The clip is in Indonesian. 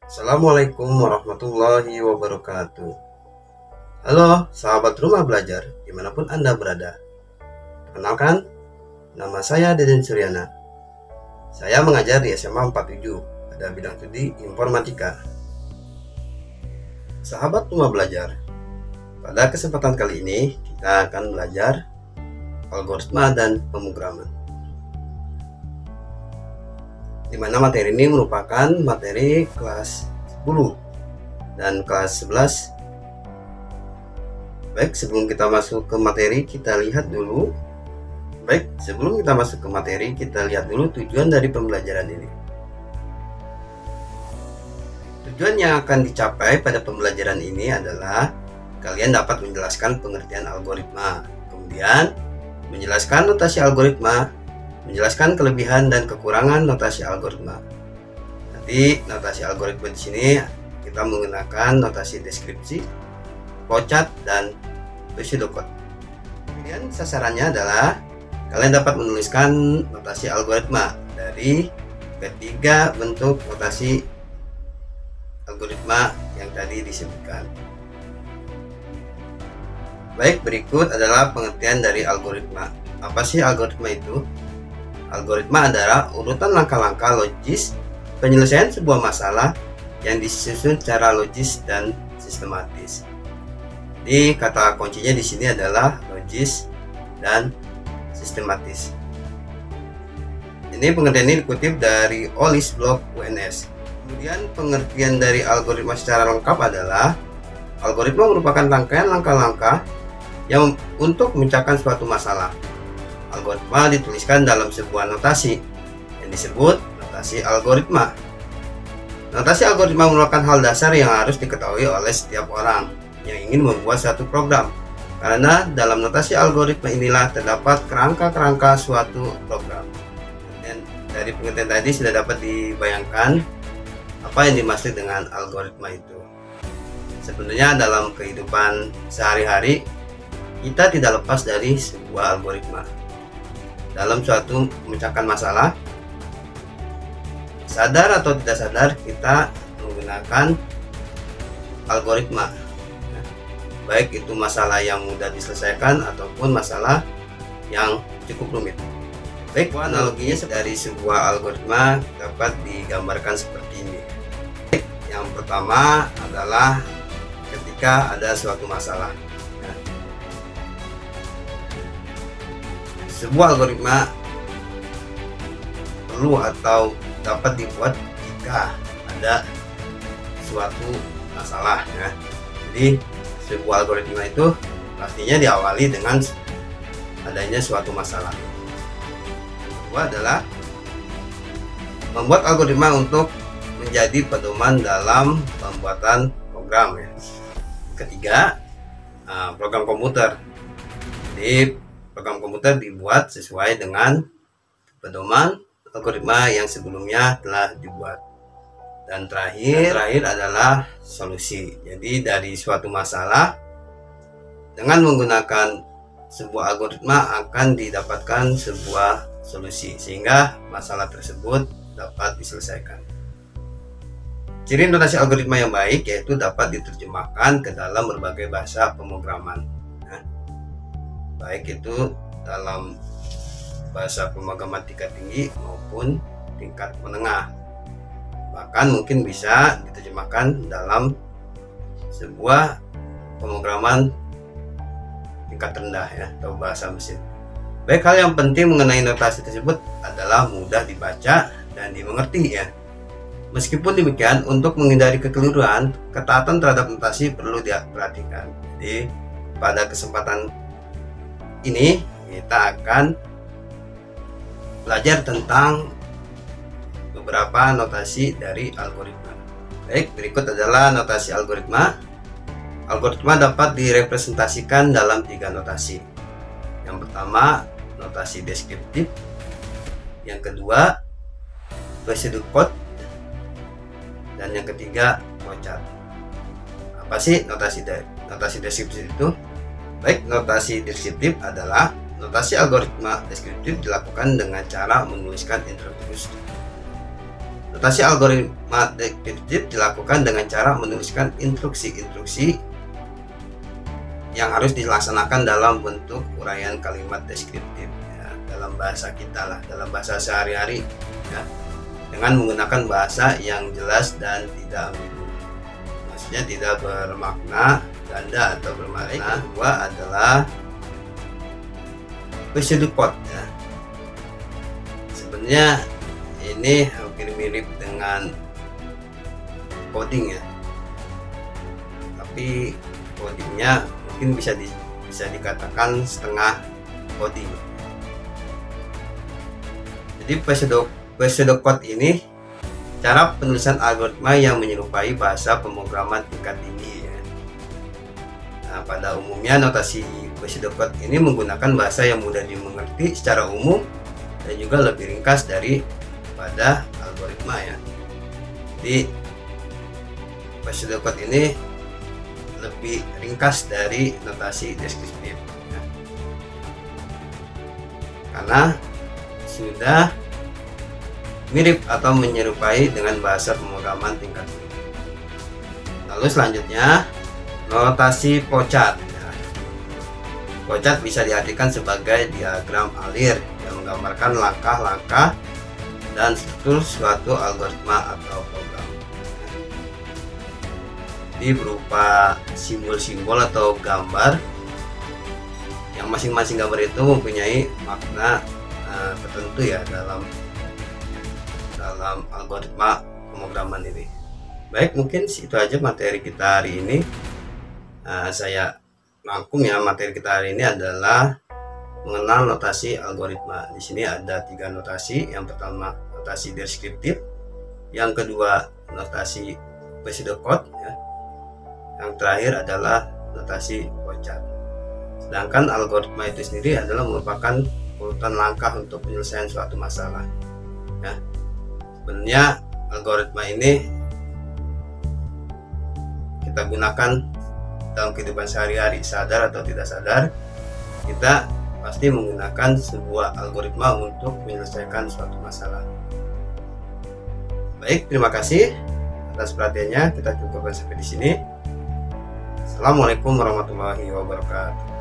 Assalamualaikum warahmatullahi wabarakatuh. Halo sahabat rumah belajar dimanapun Anda berada. Perkenalkan, nama saya Deden Suryana. Saya mengajar di SMA 47 pada bidang studi informatika. Sahabat rumah belajar, pada kesempatan kali ini kita akan belajar algoritma dan pemrograman, di mana materi ini merupakan materi kelas 10 dan kelas 11. Baik, sebelum kita masuk ke materi, kita lihat dulu tujuan dari pembelajaran ini. Tujuan yang akan dicapai pada pembelajaran ini adalah kalian dapat menjelaskan pengertian algoritma, kemudian menjelaskan notasi algoritma, menjelaskan kelebihan dan kekurangan notasi algoritma. Nanti notasi algoritma di sini kita menggunakan notasi deskripsi, flowchart, dan pseudocode. Kemudian sasarannya adalah kalian dapat menuliskan notasi algoritma dari ketiga bentuk notasi algoritma yang tadi disebutkan. Baik, berikut adalah pengertian dari algoritma. Apa sih algoritma itu? Algoritma adalah urutan langkah-langkah logis penyelesaian sebuah masalah yang disusun secara logis dan sistematis. Jadi kata kuncinya di sini adalah logis dan sistematis. Ini pengertian ini dikutip dari Olis blog UNS. Kemudian pengertian dari algoritma secara lengkap adalah algoritma merupakan rangkaian langkah-langkah yang untuk memecahkan suatu masalah. Algoritma dituliskan dalam sebuah notasi yang disebut notasi algoritma. Notasi algoritma merupakan hal dasar yang harus diketahui oleh setiap orang yang ingin membuat suatu program, karena dalam notasi algoritma inilah terdapat kerangka-kerangka suatu program. Dan dari pengertian tadi sudah dapat dibayangkan apa yang dimaksud dengan algoritma itu. Sebenarnya dalam kehidupan sehari-hari kita tidak lepas dari sebuah algoritma. Dalam suatu memecahkan masalah, sadar atau tidak sadar kita menggunakan algoritma, baik itu masalah yang mudah diselesaikan ataupun masalah yang cukup rumit. Baik, analoginya dari sebuah algoritma dapat digambarkan seperti ini. Yang pertama adalah ketika ada suatu masalah. Sebuah algoritma perlu atau dapat dibuat jika ada suatu masalah, ya. Jadi sebuah algoritma itu pastinya diawali dengan adanya suatu masalah. Yang kedua adalah membuat algoritma untuk menjadi pedoman dalam pembuatan program, ya. Ketiga, program komputer. Jadi program komputer dibuat sesuai dengan pedoman algoritma yang sebelumnya telah dibuat. Dan terakhir adalah solusi. Jadi dari suatu masalah dengan menggunakan sebuah algoritma akan didapatkan sebuah solusi sehingga masalah tersebut dapat diselesaikan. Ciri notasi algoritma yang baik yaitu dapat diterjemahkan ke dalam berbagai bahasa pemrograman. Baik itu dalam bahasa pemrograman tingkat tinggi maupun tingkat menengah. Bahkan mungkin bisa diterjemahkan dalam sebuah pemrograman tingkat rendah, ya, atau bahasa mesin. Baik, hal yang penting mengenai notasi tersebut adalah mudah dibaca dan dimengerti, ya. Meskipun demikian, untuk menghindari kekeliruan, ketaatan terhadap notasi perlu diperhatikan. Jadi pada kesempatan ini kita akan belajar tentang beberapa notasi dari algoritma. Baik, berikut adalah notasi algoritma. Algoritma dapat direpresentasikan dalam tiga notasi. Yang pertama, notasi deskriptif. Yang kedua, pseudocode. Dan yang ketiga, flowchart. Apa sih notasi deskriptif itu? Baik, notasi deskriptif adalah notasi algoritma deskriptif dilakukan dengan cara menuliskan instruksi Notasi algoritma deskriptif dilakukan dengan cara menuliskan instruksi-instruksi yang harus dilaksanakan dalam bentuk uraian kalimat deskriptif ya, dalam bahasa kita lah, dalam bahasa sehari-hari ya, dengan menggunakan bahasa yang jelas dan tidak ambigu. Maksudnya tidak bermakna ganda atau bermakna. Kedua adalah pseudocode ya. Sebenarnya ini hampir mirip dengan coding ya, tapi codingnya mungkin bisa dikatakan setengah coding. Jadi pseudocode ini cara penulisan algoritma yang menyerupai bahasa pemrograman tingkat tinggi ya. Nah, pada umumnya notasi pseudocode ini menggunakan bahasa yang mudah dimengerti secara umum dan juga lebih ringkas pada algoritma ya. Jadi pseudocode ini lebih ringkas dari notasi deskriptif ya. Karena sudah mirip atau menyerupai dengan bahasa pemrograman tingkat tinggi. Lalu selanjutnya notasi Pochard ya. Pochard bisa diartikan sebagai diagram alir yang menggambarkan langkah-langkah dan struktur suatu algoritma atau program. Jadi berupa simbol-simbol atau gambar yang masing-masing gambar itu mempunyai makna tertentu ya dalam algoritma pemrograman ini. Baik, mungkin itu aja materi kita hari ini. Saya rangkum ya, materi kita hari ini adalah mengenal notasi algoritma. Di sini ada 3 notasi. Yang pertama notasi deskriptif, yang kedua notasi pseudocode ya, yang terakhir adalah notasi Pochard. Sedangkan algoritma itu sendiri adalah merupakan urutan langkah untuk penyelesaian suatu masalah ya. Sebenarnya algoritma ini kita gunakan dalam kehidupan sehari-hari, sadar atau tidak sadar kita pasti menggunakan sebuah algoritma untuk menyelesaikan suatu masalah. Baik, terima kasih atas perhatiannya. Kita cukupkan sampai di sini. Assalamualaikum warahmatullahi wabarakatuh.